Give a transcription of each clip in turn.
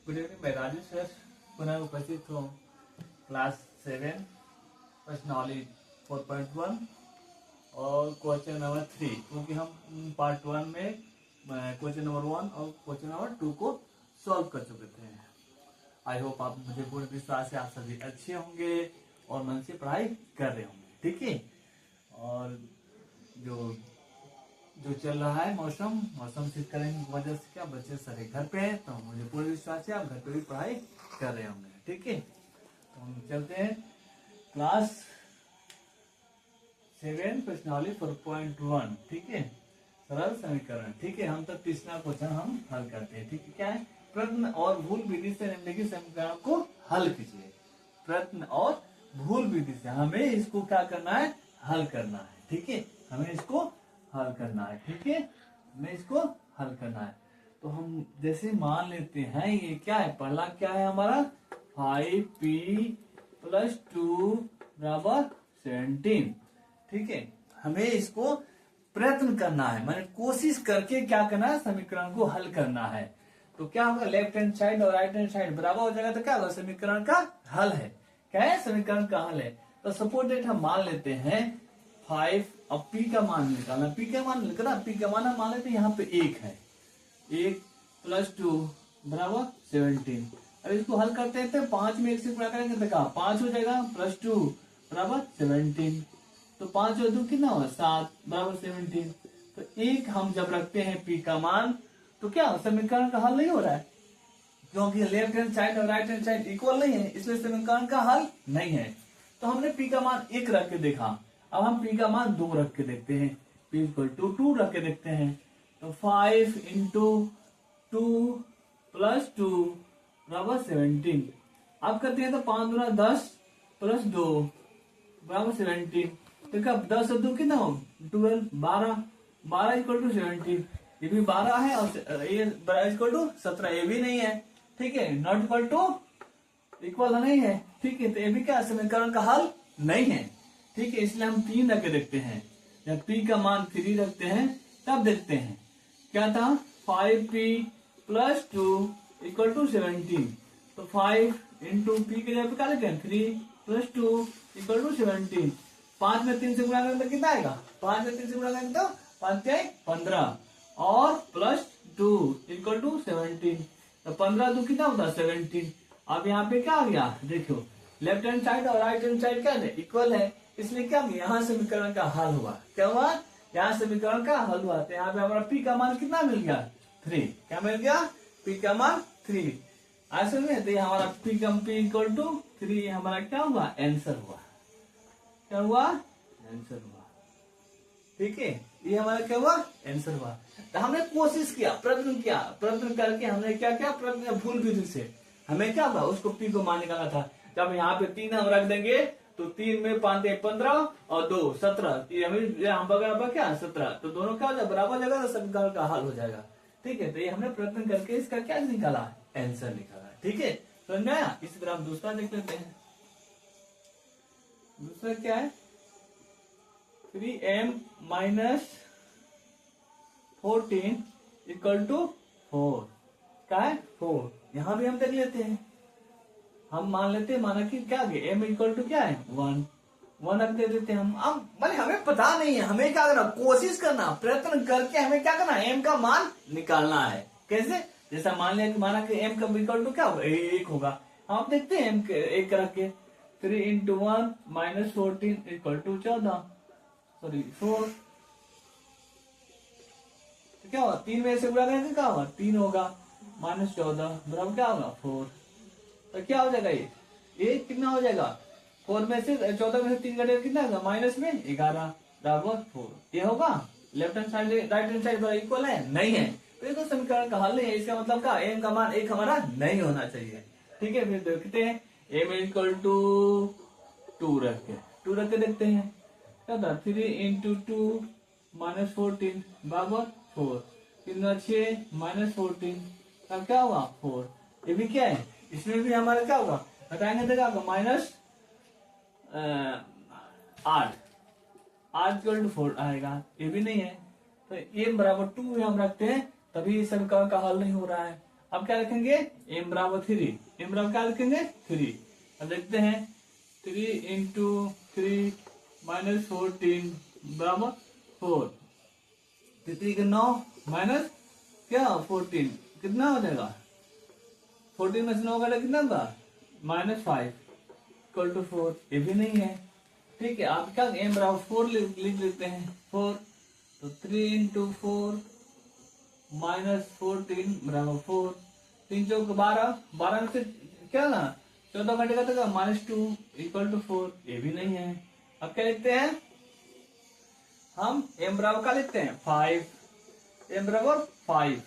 Good evening, मैं Raju sir पुनः उपस्थित हूँ क्लास 7 पर्सनॉलिटी 4.1 और क्वेश्चन नंबर 3, क्योंकि हम पार्ट 1 में क्वेश्चन नंबर 1 और क्वेश्चन नंबर 2 को सॉल्व कर चुके थे। आई होप आप मुझे पूरे विश्वास से आप सभी अच्छे होंगे और मन से पढ़ाई कर रहे होंगे, ठीक है। और जो चल रहा है मौसम शीतकालीन की वजह से क्या बच्चे सारे घर पे हैं, तो मुझे पूरे विश्वास है आप घर पे भी पढ़ाई कर रहे होंगे, ठीक है। तो हम चलते हैं क्लास 7 प्रश्नावली 4.1, ठीक है। सरल समीकरण, ठीक है। हम तक तीसरा क्वेश्चन हम हल करते हैं, ठीक है। क्या है? प्रश्न और भूल विधि से निम्नलिखित समीकरण को हल कीजिए। प्रश्न और भूल विधि से हमें इसको क्या करना है? हल करना है, ठीक है। हमें इसको हल करना है, ठीक है। हमें इसको हल करना है। तो हम जैसे मान लेते हैं ये क्या है? पहला क्या है हमारा? 5p + 2 = 17, ठीक है। हमें इसको प्रयत्न करना है, मैंने कोशिश करके क्या करना है? समीकरण को हल करना है। तो क्या होगा? लेफ्ट हैंड साइड और राइट हैंड साइड बराबर हो जाएगा, तो क्या होगा? समीकरण का हल है। क्या है? समीकरण का हल है। तो सपोज दैट हम मान लेते हैं 5, अब p का मान निकालना। p का मान निकालना, p का मान हम मान लेते हैं यहाँ पे 1 है। 1 + 2 = 17। अब इसको हल करते हैं तो 5 में 1 से गुणा करेंगे तो क्या 5 हो जाएगा, +2 = 17। तो 5 और 2 कितना होगा? 7 = 17। तो 1 हम जब रखते हैं p का मान, तो क्या समीकरण का हल नहीं हो रहा है, क्योंकि लेफ्ट हैंड साइड और राइट हैंड साइड इक्वल नहीं है, इसलिए समीकरण का हल नहीं है। तो हमने p का मान 1 रख के देखा। अब हम p का मान 2 रख के देखते हैं, p = 2 रख के देखते हैं। तो 5 × 2 + 2 = 17। अब करते हैं तो 5 × 10 + 2 = 17। तो क्या 10 और 2 कितना हो? 12, 12 = 17। ये भी 12 है और ये = 17, ये भी नहीं है, ठीक है। नॉट इक्वल टू इक्वल नहीं है, ठीक है। तो ये भी क्या समीकरण का हल नहीं है, ठीक है। इसलिए हम 3 रख के देखते हैं। जब p का मान 3 रखते हैं तब देखते हैं क्या था? 5p + 2 = 17। तो 5 × p के जगह पे क्या लिखते हैं? 3 + 2 = 17। 5 में 3 से गुणा करेंगे तो कितना आएगा? 5 में 3 से गुणा करेंगे तो 5 के 15 और +2 = 17। तो 15 2 कितना होता है? 17। अब यहाँ पे क्या आ गया? देखो लेफ्ट हैंड साइड और राइट हैंड साइड क्या है? इक्वल है, इसलिए क्या यहाँ समीकरण का हल हुआ। क्या हुआ? यहाँ समीकरण का हल हुआ। तो यहाँ पे हमारा p का मान कितना मिल गया? 3। क्या मिल गया? p का मान 3। ऐसे में तो हमारा p = 3 हमारा क्या हुआ? आंसर हुआ। क्या हुआ? आंसर हुआ, ठीक है। ये हमारा क्या हुआ? आंसर हुआ। तो हमने कोशिश किया, प्रयत्न करके हमने क्या किया? प्रयत्न भूल विधि से हमें क्या हुआ? उसको p को मान निकालना था। जब यहाँ पे 3 हम रख देंगे तो 3 में 5 15 और 2 17, हम बराबर क्या 17, तो दोनों क्या हो जाएगा? बराबर जगह, तो समीकरण का हल हो जाएगा, ठीक है। तो ये हमने प्रयत्न करके इसका क्या निकाला? आंसर निकाला, ठीक है। समझ में आया? इसी तरह हम दूसरा देख लेते हैं। दूसरा क्या है? 3m - 14 = 4। क्या है? 4। यहां भी हम देख लेते हैं। हम मान लेते हैं, माना कि क्या है? m = क्या है? 1 रख दे देते हैं हम। अब माने हमें पता नहीं है, हमें क्या करना? कोशिश करना, प्रयत्न करके हमें क्या करना? m का मान निकालना है। कैसे? जैसा मान लिया कि माना कि m का = क्या होगा? 1 होगा। हम देखते हैं m 1 रख के। 3 × 1 - 14 = 14, सॉरी 4। तो क्या होगा? 3 में से गुणा करेंगे क्या होगा? 3 होगा, -14 बराबर क्या होगा? 4। तो क्या हो जाएगा? ये कितना हो जाएगा? 4 में से 14 में से 3 घटेगा कितना होगा? माइनस में 11 बराबर 4। ये होगा? Left hand side right hand side equal है? नहीं है। तो ये तो समीकरण का हल नहीं है। इसका मतलब क्या? m का मान 1 हमारा नहीं होना चाहिए, ठीक है। फिर देखते हैं m = 2 रख के देखते हैं क्या था? 3 × 2 - 14 बराबर 4। 3 × 6 - 14, तब क्या होगा? 4। ये भी क्या है? इसमें भी हमारा क्या होगा? घटाएंगे तो क्या होगा? -8 = 4 आएगा। ये भी नहीं है। तो m = 2 हम रखते हैं, तभी समीकरण का हल नहीं हो रहा है। अब क्या रखेंगे m बराबर 3, m बराबर क्या रखेंगे 3। अब देखते हैं 3 इंटू 3 माइनस 14 बराबर 4, 3 के 9 माइनस क्या 14 कितना हो जाएगा, 14 में से 9 का कितना था -5 इक्वल टू 4, ये भी नहीं है। ठीक है, आप क्या m बराबर 4 लिख लेते हैं 4, तो 3 इंटू 4 माइनस 14 बराबर 4, 3 चौक 12, 12 में से क्या ना 14 घंटे का था -2 इक्वल टू 4, ये भी नहीं है। अब क्या लिखते हैं हम m बराबर क्या लिखते हैं 5, m बराबर 5,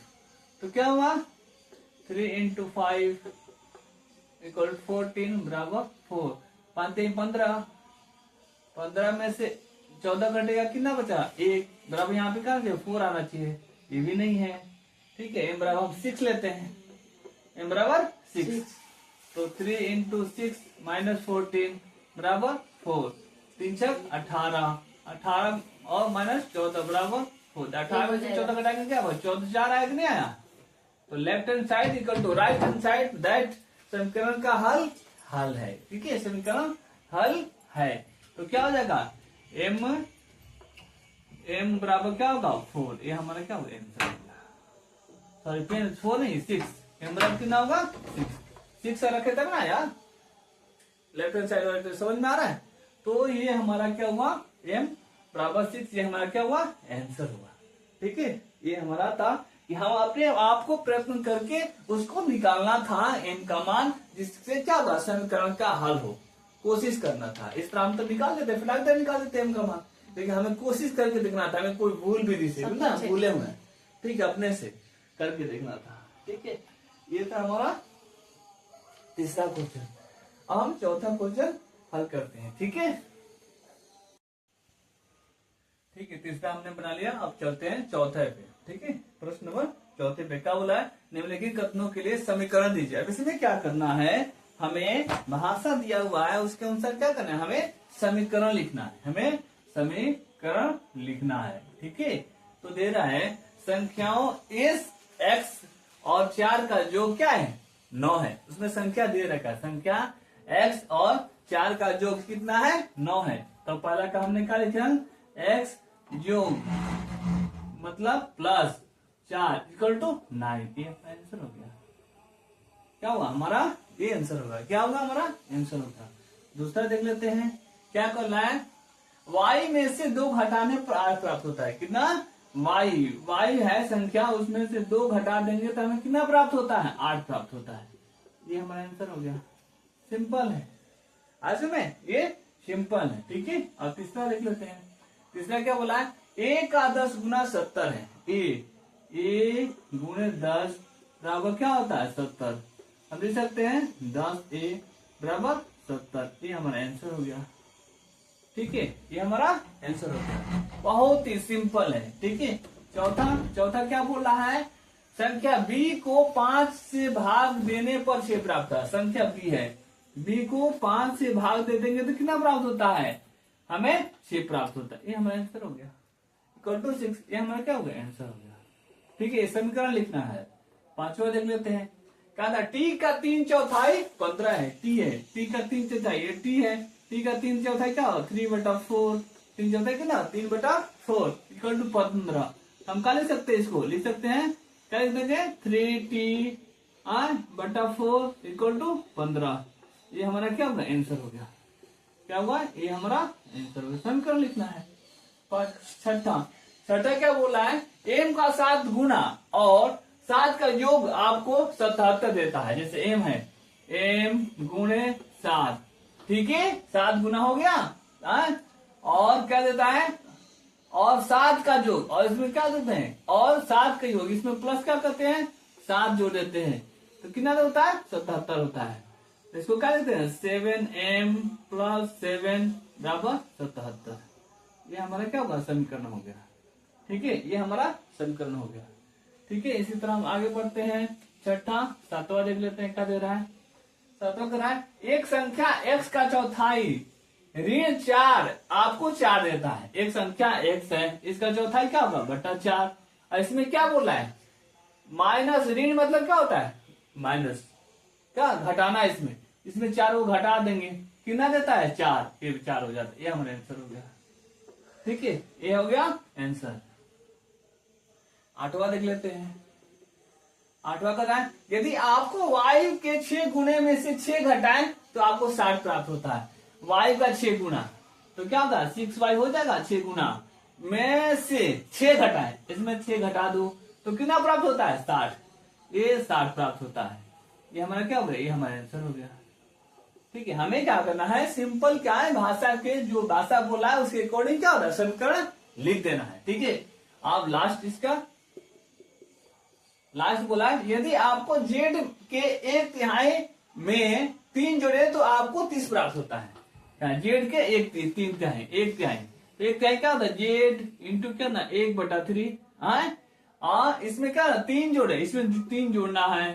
तो क्या हुआ 3 इंटू 5 इक्वल 14 बराबर 4, 5 3 15, 15 में से 14 घंटे का कितना बचा 1 बराबर, यहाँ पे कहा 4 आना चाहिए, ये भी नहीं है। ठीक है, m बराबर हम 6 लेते हैं, m बराबर 6, तो 3 इंटू 6 माइनस 14 बराबर 4, 3 छक 18, 18 और माइनस 14 बराबर 4, 18 में से 14 घटाएंगे क्या हुआ 14 4 आया कि नहीं आया, तो left hand side equal to right hand side, that समीकरण का हल है। ठीक है, समीकरण हल है, तो क्या हो जाएगा m बराबर क्या होगा 4, ये हमारा क्या होगा आंसर, सॉरी पेन 4 नहीं 6, m बराबर कितना होगा 6 रखे तक ना यार, लेफ्ट हैंड साइड राइट समझ में आ रहा है। तो ये हमारा क्या हुआ m बराबर 6, ये हमारा क्या हुआ आंसर हुआ। ठीक है, ये हमारा था कि हम अपने आप को प्रयत्न करके उसको निकालना था m का मान, जिससे क्या होगा समीकरण का हल हो, कोशिश करना था। इस तरह हम तो निकाल देते फिलहाल तो निकाल देते m का मान, लेकिन हमें कोशिश करके देखना था, हमें कोई भूल भी नहीं ना भूले हुए, ठीक है, अपने से करके देखना था। ठीक है, ये था हमारा तीसरा क्वेश्चन। अब हम चौथा क्वेश्चन हल करते हैं। ठीक है, ठीक है, तीसरा हमने बना लिया, अब चलते हैं चौथे पे। ठीक है, प्रश्न नंबर चौथे पे क्या बोला है, निम्नलिखित कथनों के लिए समीकरण दीजिए। अब इसमें क्या करना है, हमें भाषा दिया हुआ है उसके अनुसार क्या करना है, हमें समीकरण लिखना है, हमें समीकरण लिखना है। ठीक है, तो दे रहा है संख्याओं s x और 4 का योग क्या है 9 है, उसमें संख्या दे रखा है, संख्या x और 4 का योग कितना है 9 है। तो पहला का हमने क्या लिखा x योग मतलब प्लस 4 इक्वल टू 9, ये आंसर हो गया। क्या हुआ हमारा, ये आंसर होगा, क्या होगा हमारा आंसर होगा। दूसरा देख लेते हैं, क्या करना है, y में से 2 घटाने पर 8 प्राप्त होता है, कितना y है संख्या, उसमें से 2 घटा देंगे तो हमें कितना प्राप्त होता है 8 प्राप्त होता है। ये हमारा आंसर हो गया, सिंपल है, आज में ये सिंपल है। ठीक है, और तीसरा देख लेते हैं, तीसरा क्या बोला है, a का 10 गुना 70 है, a गुणे 10 बराबर क्या होता है 70, हम देख सकते हैं 10a बराबर 70, ये हमारा आंसर हो गया। ठीक है, ये हमारा आंसर हो गया, बहुत ही सिंपल है। ठीक है, चौथा क्या बोल रहा है, संख्या b को 5 से भाग देने पर 6 प्राप्त है, संख्या b है, b को 5 से भाग दे देंगे तो कितना प्राप्त होता है, हमें 6 प्राप्त होता है, ये हमारा आंसर हो गया, इक्वल टू 6, ये हमारा क्या हो गया आंसर हो गया। ठीक है, समीकरण लिखना है। पांचवा देख लेते हैं, क्या था, t का 3/4 15 है, t है, t का 3/4 ये t है, t का 3/4 क्या हो 3/4, 3/4 कितना 3/4 इक्वल टू 15। हम क्या लिख सकते हैं, इसको लिख सकते हैं, क्या लिख देंगे 3t/4 इक्वल टू 15, ये हमारा क्या होगा आंसर हो गया। क्या हुआ, ये हमारा आंसर हो गया, समीकरण लिखना है। छठा क्या बोला है, m का 7 गुना और 7 का योग आपको 77 देता है, जैसे m है m गुणे 7, ठीक है 7 गुना हो गया, और क्या देता है, और 7 का योग, और इसमें क्या देते हैं, और 7 का योग, इसमें प्लस क्या करते हैं 7 जोड़ देते हैं, तो कितना होता है 77 होता है। तो इसको क्या देते हैं 7m + 7 बराबर 77, ये हमारा क्या होगा समीकरण हो गया। ठीक है, ये हमारा समीकरण हो गया। ठीक है, इसी तरह हम आगे बढ़ते हैं, सातवां देख लेते हैं, क्या दे रहा है, सातवां कह रहा है, एक संख्या x का चौथाई ऋण 4 आपको 4 देता है, एक संख्या x है, इसका चौथाई क्या होगा बटा 4, और इसमें क्या बोला है माइनस ऋण मतलब क्या होता है, माइनस, क्या घटाना, इसमें 4 को घटा देंगे, कितना देता है 4, ये 4 हो जाता है, ये हमारा आंसर हो गया। ठीक है, ये हो गया आंसर। 8वां देख लेते हैं। 8वां का है, यदि आपको y के 6 गुणे में से 6 घटाएं तो आपको 60 प्राप्त होता है। y का 6 गुना तो क्या होता है 6y हो जाएगा, 6 गुना में से 6 घटाएं, इसमें 6 घटा दो तो कितना प्राप्त होता है 60, ये 60 प्राप्त होता है। ये हमारा क्या हो गया, ये हमारा आंसर हो गया। ठीक है, हमें क्या करना है, सिंपल क्या है, भाषा के जो भाषा बोला है उसके अकॉर्डिंग क्या होता है समीकरण लिख देना है। ठीक है, आप लास्ट बोला यदि आपको जेड के 1/3 में 3 जोड़े तो आपको 30 प्राप्त होता है। जेड के 1/3 1/3 क्या होता है जेड इंटू क्या ना 1/3 इसमें क्या 3 जोड़े, इसमें 3 जोड़ना है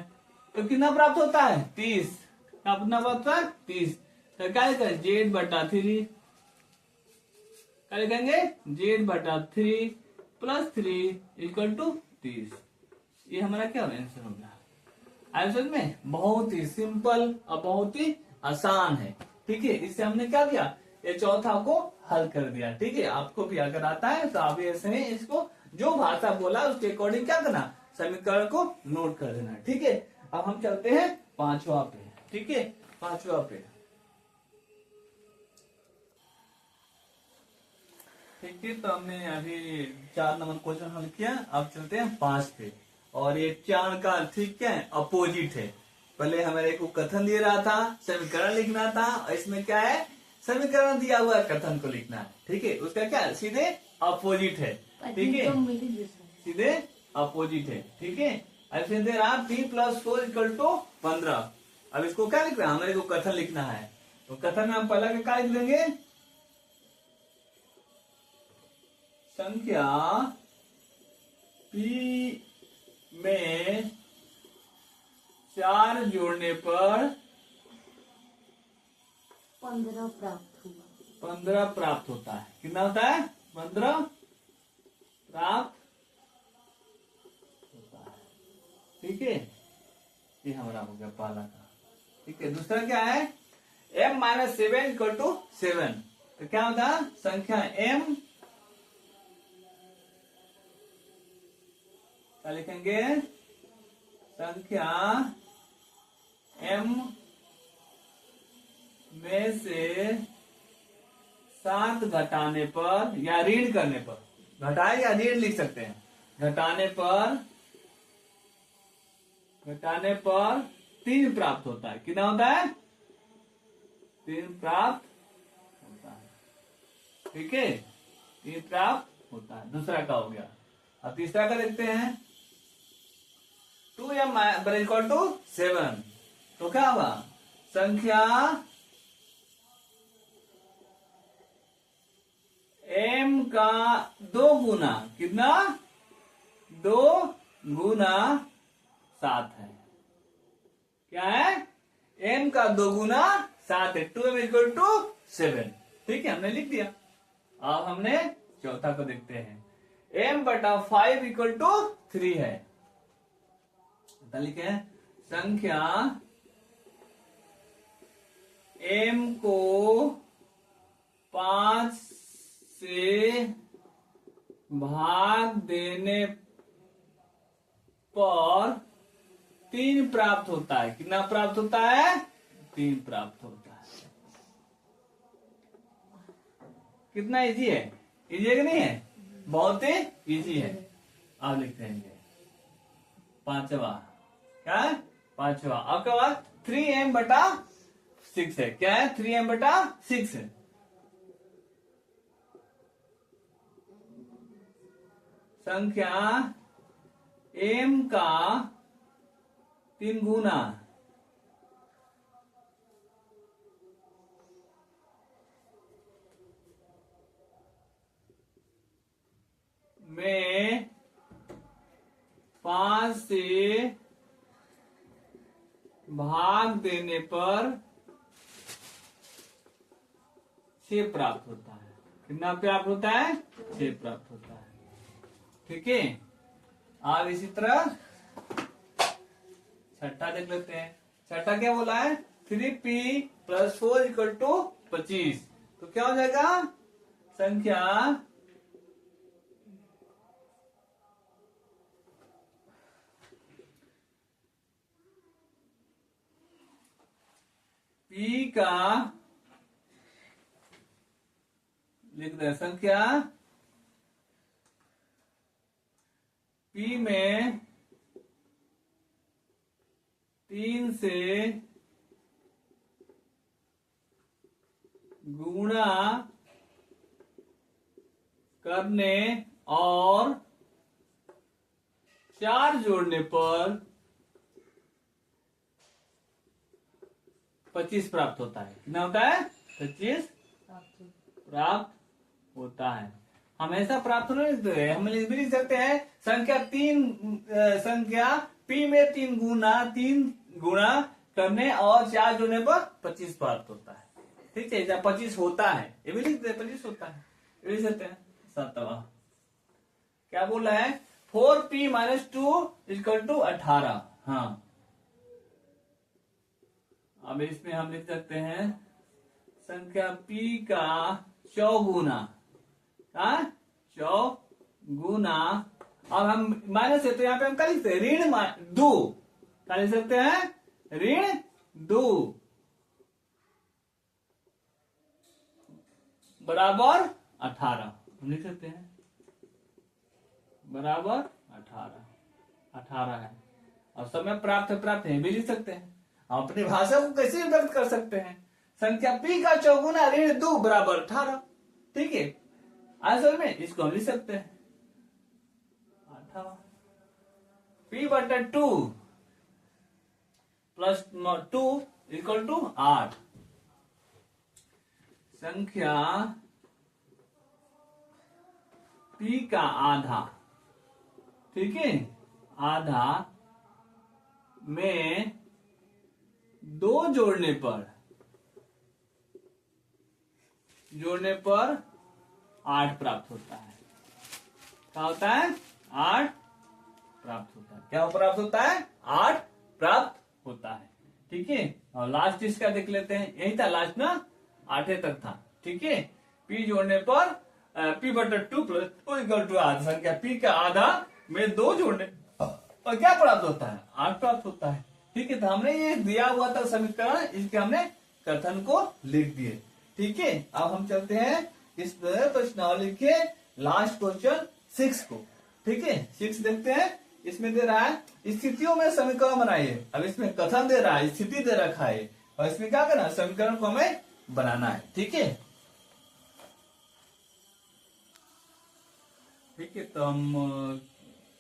तो कितना प्राप्त होता है 30, कितना प्राप्त होता है 30। तो क्या लिखेंगे Z/3, क्या लिखेंगे Z/3 + 3 = 30। ये हमारा क्या आंसर हो गया। आंसर में बहुत ही सिंपल और बहुत ही आसान है। ठीक है, इससे हमने क्या किया, ये चौथा को हल कर दिया। ठीक है, आपको भी अगर आता है तो आप ऐसे ही इसको जो भाषा बोला उसके अकॉर्डिंग क्या करना, समीकरण को नोट कर देना। ठीक है, अब हम चलते हैं 5वां पे। ठीक है, 5वां पे। ठीक है, तो हमने अभी 4 नंबर क्वेश्चन हल किया, अब चलते हैं 5 पे। और ये 4 का ठीक है अपोजिट है। पहले हमारे को कथन दे रहा था, समीकरण लिखना था, और इसमें क्या है समीकरण दिया हुआ कथन को लिखना है। ठीक है, उसका क्या सीधे अपोजिट है। ठीक है, सीधे अपोजिट है। ठीक है, ऐसे दे रहा 3 + 4 = 15। अब इसको क्या लिखना है, हमारे को कथन लिखना है, तो कथन में हम पहला क्या लिख देंगे, संख्या P में 4 जोड़ने पर 15 प्राप्त हुआ। 15 प्राप्त होता है। कितना होता है 15 प्राप्त होता है। ठीक है, ये हमारा हो गया पहला का। ठीक है, दूसरा क्या है m - 7 = 7। तो क्या होता है संख्या m, क्या लिखेंगे संख्या m में से 7 घटाने पर या ऋण करने पर, घटाए या ऋण लिख सकते हैं, घटाने पर 3 प्राप्त होता है। कितना होता है 3 प्राप्त होता है। ठीक है, 3 प्राप्त होता है। दूसरा का हो गया। अब तीसरा का देखते हैं 2m = 7। तो क्या होगा संख्या m का 2 गुना, कितना 2 गुना 7 है। क्या है m का 2 गुना 7 है। 2m = 7। ठीक है, हमने लिख दिया। अब हमने चौथा को देखते हैं m/5 = 3 है। लिखे संख्या m को 5 से भाग देने पर 3 प्राप्त होता है। कितना प्राप्त होता है 3 प्राप्त होता है। कितना इजी है, इजी है कि नहीं है, बहुत ही इजी है। आप लिखते हैं 5वां, क्या है 5वां। अब क्या हुआ 3m/6 है। क्या है 3m/6 है। संख्या m का 3 गुना में 5 से भाग देने पर 6 प्राप्त होता है। कितना प्राप्त होता है 6 प्राप्त होता है। ठीक है, अब इसी तरह छठा देख लेते हैं। छठा क्या बोला है? 3p + 4 = 25। तो क्या हो जाएगा? संख्या p का लिख दे, संख्या p में 3 से गुणा करने और 4 जोड़ने पर 25 प्राप्त होता है। कितना होता है? 25 प्राप्त होता है। हमेशा प्राप्त नहीं लिखते हैं, हम भी लिख सकते हैं संख्या p में 3 गुणा करने और 4 जोड़ने पर 25 प्राप्त होता है। ठीक है, जब 25 होता है ये भी लिखते हैं, 25 होता है ये भी लिख सकते हैं। सातवां क्या बोला है? 4p - 2 = 18। हाँ, अब इसमें हम लिख सकते हैं संख्या p का चौगुना। चौगुना। अब हम माइनस है तो यहाँ पे हम क्या लिखते हैं? ऋण 2। क्या लिख सकते हैं? ऋण 2 बराबर 18 हम लिख सकते हैं, बराबर 18 है। और समय प्राप्त है भी लिख सकते हैं। हम अपनी भाषा को कैसे व्यक्त कर सकते हैं? संख्या p का चौगुना ऋण 2 बराबर 18। ठीक है, आंसर में इसको हम लिख सकते हैं 18। p/2 + 2 = 8। संख्या p का आधा, ठीक है, आधा में 2 जोड़ने पर 8 प्राप्त होता है। क्या होता है? 8 प्राप्त होता है। क्या प्राप्त होता है? 8 प्राप्त होता है। ठीक है, और लास्ट इसका देख लेते हैं। यही था लास्ट ना, 8 तक था। ठीक है, p जोड़ने पर p/2 + 2 = 8। संख्या p का आधा में 2 जोड़ने और क्या प्राप्त होता है? 8 प्राप्त होता है। ठीक है, तो हमने ये दिया हुआ था समीकरण, इसके हमने कथन को लिख दिए। ठीक है, अब हम चलते हैं इस प्रश्नावली के लास्ट क्वेश्चन 6 को। ठीक है, 6 देखते हैं। इसमें दे रहा है स्थितियों में समीकरण बनाइए। अब इसमें कथन दे रहा है, स्थिति दे रखा है, और इसमें क्या करना है? समीकरण को हमें बनाना है। ठीक है, ठीक है, तो हम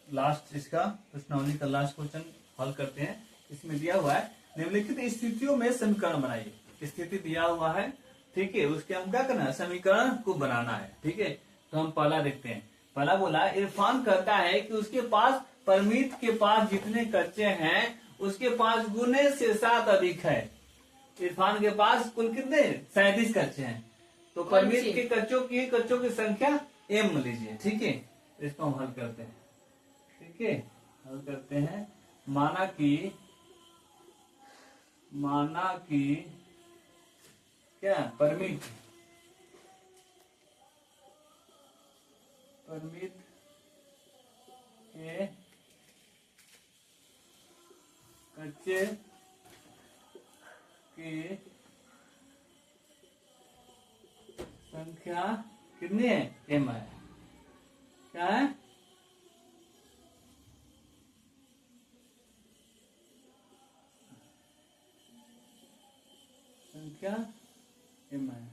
लास्ट इसका प्रश्नावली का लास्ट क्वेश्चन हल करते हैं। इसमें दिया हुआ है निम्नलिखित स्थितियों में समीकरण बनाइए। स्थिति दिया हुआ है, ठीक है, उसके हम क्या करना है? समीकरण को बनाना है। ठीक है, तो हम पहला देखते हैं। पहला बोला, इरफान कहता है कि उसके पास परमीत के पास जितने कच्चे हैं उसके 5 गुने से 7 अधिक है। इरफान के पास कुल कितने? 37 कच्चे हैं। तो परमीत के कच्चों की संख्या m लीजिए। ठीक है, इसको हम हल करते हैं। ठीक है, हल करते हैं। माना कि क्या? परमीत के कच्चे की संख्या कितनी है? m है। क्या है? संख्या m है।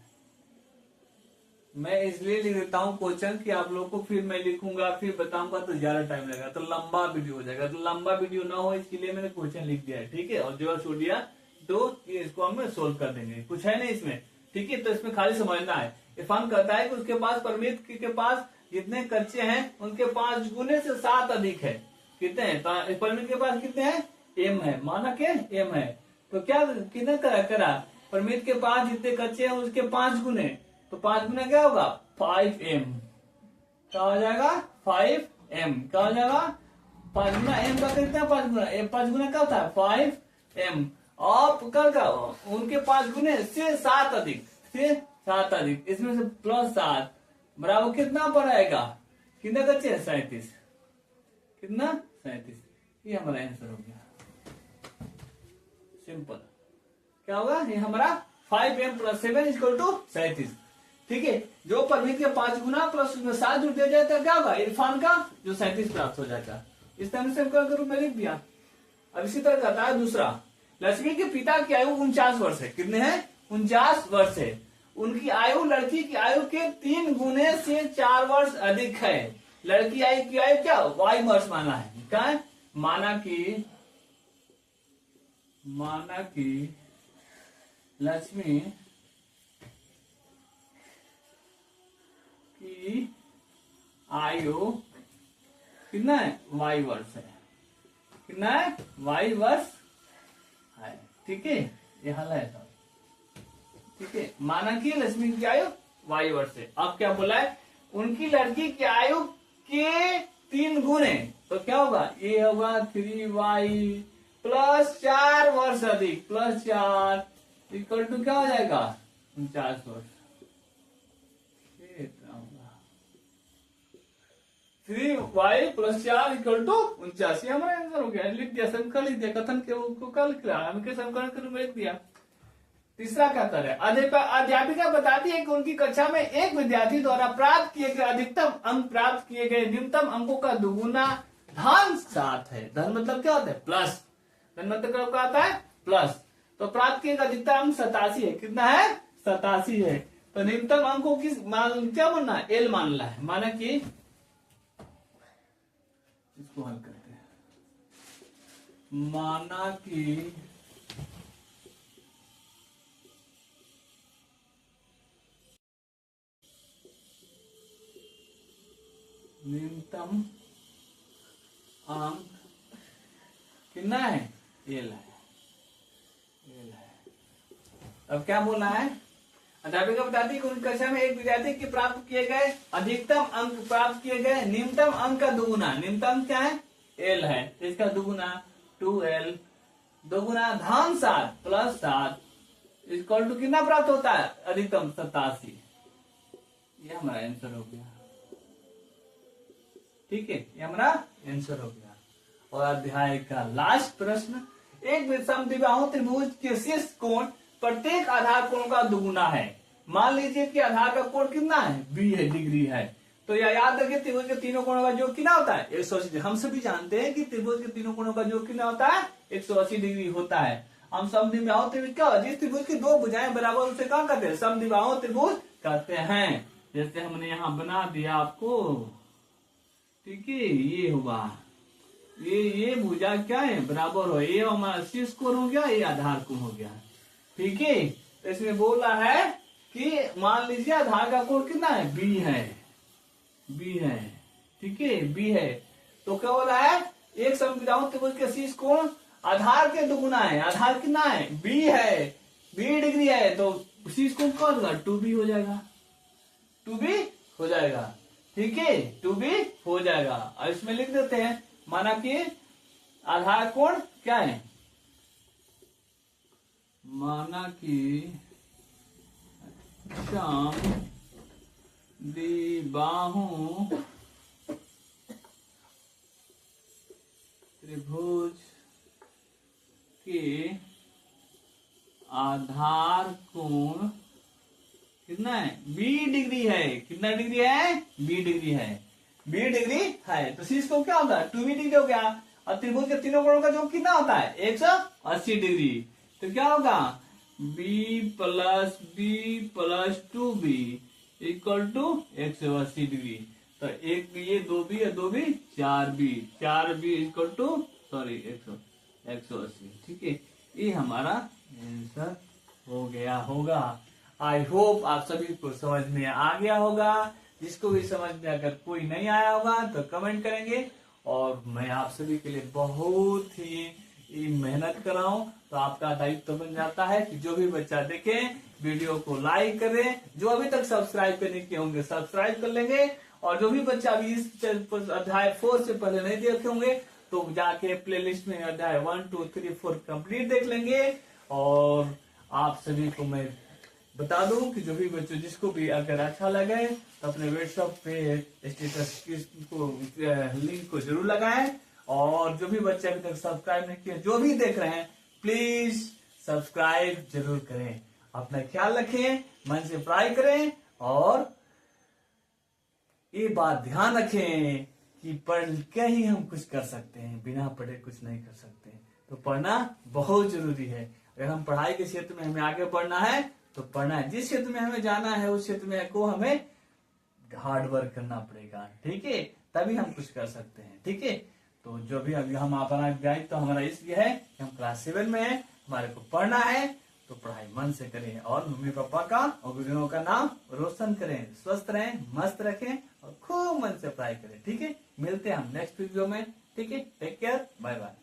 मैं इसलिए लिख देता हूँ क्वेश्चन कि आप लोग को फिर मैं लिखूंगा, फिर बताऊंगा तो ज्यादा टाइम लगेगा, तो लंबा वीडियो हो जाएगा। तो लंबा वीडियो ना हो इसके लिए मैंने क्वेश्चन लिख दिया है। ठीक है, और जो छोड़ दिया तो इसको हम सोल्व कर देंगे। कुछ है नहीं इसमें। ठीक है, तो इसमें खाली समझना है। इरफान कहता है कि उसके पास परमीत के पास जितने कच्चे हैं उनके 5 गुने से 7 अधिक है। कितने हैं? तो परमीत के पास कितने हैं? m है। माना के m है, तो क्या कितने करा? परमीत के पास जितने कच्चे हैं उसके 5 गुने, तो 5 गुना क्या होगा? 5m। क्या हो जाएगा? 5m। क्या हो जाएगा? 5 गुना m का कितना 5 गुना 5 गुना क्या होता है 5m और कल का उनके 5 गुने से 7 अधिक इसमें से +7 बराबर कितना पर आएगा कितना बचे 37 कितना 37 ये हमारा आंसर हो गया सिंपल क्या होगा ये हमारा 5m + 7 = 37 ठीक है जो परमित के 5 गुना प्लस उसमें 7 जुड़ दिया जाए तो क्या होगा इरफान का जो 37 प्राप्त हो जाएगा इस तरह से रूप में लिख दिया। अब इसी तरह कहता है दूसरा लक्ष्मी के पिता की आयु 49 वर्ष है कितने हैं 49 वर्ष है उनकी आयु लड़की की आयु के 3 गुने से 4 वर्ष अधिक है लड़की आयु की आयु क्या y वर्ष माना है क्या है माना कि लक्ष्मी की आयु कितना है y वर्ष है कितना है y वर्ष है ठीक है ये हल है सब ठीक है माना कि लक्ष्मी की आयु y वर्ष है। अब क्या बोला है उनकी लड़की की आयु के 3 गुने तो क्या होगा ये होगा 3y + 4 वर्ष अधिक +4 = क्या हो जाएगा 49 वर्ष 3y + 4 = 49 हमारा आंसर हो गया लिख दिया समीकरण लिख दिया कथन के को कल हमके समीकरण के रूप में लिख दिया। तीसरा क्या कर है अध्यापिका बताती है कि उनकी कक्षा में एक विद्यार्थी द्वारा प्राप्त किए गए अधिकतम अंक प्राप्त किए गए न्यूनतम अंकों का दुगुना धन 7 है धन मतलब क्या होता है प्लस धन मतलब क्या आता है प्लस तो प्राप्त किए गए अधिकतम अंक 87 है कितना है 87 है तो न्यूनतम अंकों की क्या मानना है एल मानना है माना कि इसको हल करते हैं माना कि न्यूनतम अंक कितना है एल है अब क्या बोलना है अध्यापिका बताती है कि उनकी कक्षा में एक विद्यार्थी के प्राप्त किए गए अधिकतम अंक प्राप्त किए गए न्यूनतम अंक का दुगुना न्यूनतम क्या है एल है इसका दुगुना 2l दुगुना धन 7 + 7 = कितना प्राप्त होता है अधिकतम 87 ये हमारा आंसर हो गया ठीक है ये हमारा आंसर हो गया। और अध्याय का लास्ट प्रश्न एक समद्विबाहु त्रिभुज के शीर्ष कोण प्रत्येक आधार कोण का दुगुना है मान लीजिए कि आधार का कोण कितना है 20 डिग्री है तो यह याद रखिए त्रिभुज के तीनों कोणों का योग कितना होता है 180। हम सभी जानते हैं कि त्रिभुज के तीनों कोणों का योग कितना होता है 180 डिग्री होता है। हम समद्विबाहु त्रिभुज क्या जिस त्रिभुज की 2 भुजाएं बराबर उसे क्या कहते हैं समद्विबाहु त्रिभुज कहते हैं। जैसे हमने यहाँ बना दिया आपको ठीक है ये होगा ये भुजा क्या है बराबर हो ये हमारा शीर्ष कोण हो गया ये आधार कोण हो गया ठीक है। तो इसमें बोला है कि मान लीजिए आधार का कोण कितना है बी है ठीक है बी है तो क्या बोला है एक समद्विबाहु त्रिभुज के शीर्ष कोण आधार के दुगुना है आधार कितना है बी है बी डिग्री है तो शीर्ष कोण क्या होगा 2b हो जाएगा 2b हो जाएगा ठीक है 2b हो जाएगा। और इसमें लिख देते हैं माना कि आधार कोण क्या है माना कि समद्विबाहु त्रिभुज के आधार कोण कितना है बी डिग्री है कितना डिग्री है बी डिग्री है बी डिग्री है तो शीर्ष कोण क्या होता है 2b डिग्री हो गया। और त्रिभुज के तीनों कोणों का जो कितना होता है 180 डिग्री तो क्या होगा b + b + 2b = 180 डिग्री तो एक ये 2b है 2b 4b = 180 ठीक है ये हमारा आंसर हो गया होगा। आई होप आप सभी को समझ में आ गया होगा। जिसको भी समझ में अगर कोई नहीं आया होगा तो कमेंट करेंगे और मैं आप सभी के लिए बहुत ही मेहनत कर रहा हूँ तो आपका दायित्व बन जाता है कि जो भी बच्चा देखे वीडियो को लाइक करे जो अभी तक सब्सक्राइब करने के होंगे सब्सक्राइब कर लेंगे और जो भी बच्चा अभी इस अध्याय 4 से पहले नहीं देखे होंगे तो जाके प्लेलिस्ट में अध्याय 1, 2, 3, 4 कंप्लीट देख लेंगे। और आप सभी को मैं बता दूं कि जो भी बच्चों जिसको भी अगर अच्छा लगे तो अपने व्हाट्सएप पे स्टेटस को लिंक को जरूर लगाएं। और जो भी बच्चे अभी तक सब्सक्राइब नहीं किए, जो भी देख रहे हैं, प्लीज सब्सक्राइब जरूर करें। अपना ख्याल रखें, मन से पढ़ाई करें और ये बात ध्यान रखें कि पढ़ के ही हम कुछ कर सकते हैं, बिना पढ़े कुछ नहीं कर सकते। तो पढ़ना बहुत जरूरी है। अगर हम पढ़ाई के क्षेत्र में हमें आगे बढ़ना है तो पढ़ना है। जिस क्षेत्र में हमें जाना है उस क्षेत्र में को हमें हार्ड वर्क करना पड़ेगा, ठीक है, तभी हम कुछ कर सकते हैं, ठीक है। तो जो भी अभी हम अपना गाइड तो हमारा इसलिए है कि हम क्लास 7 में है, हमारे को पढ़ना है, तो पढ़ाई मन से करें और मम्मी पापा का और गुरुजनों का नाम रोशन करें, स्वस्थ रहें, मस्त रखें और खूब मन से पढ़ाई करें, ठीक है। मिलते हैं हम नेक्स्ट वीडियो में, ठीक है। Take care, bye bye.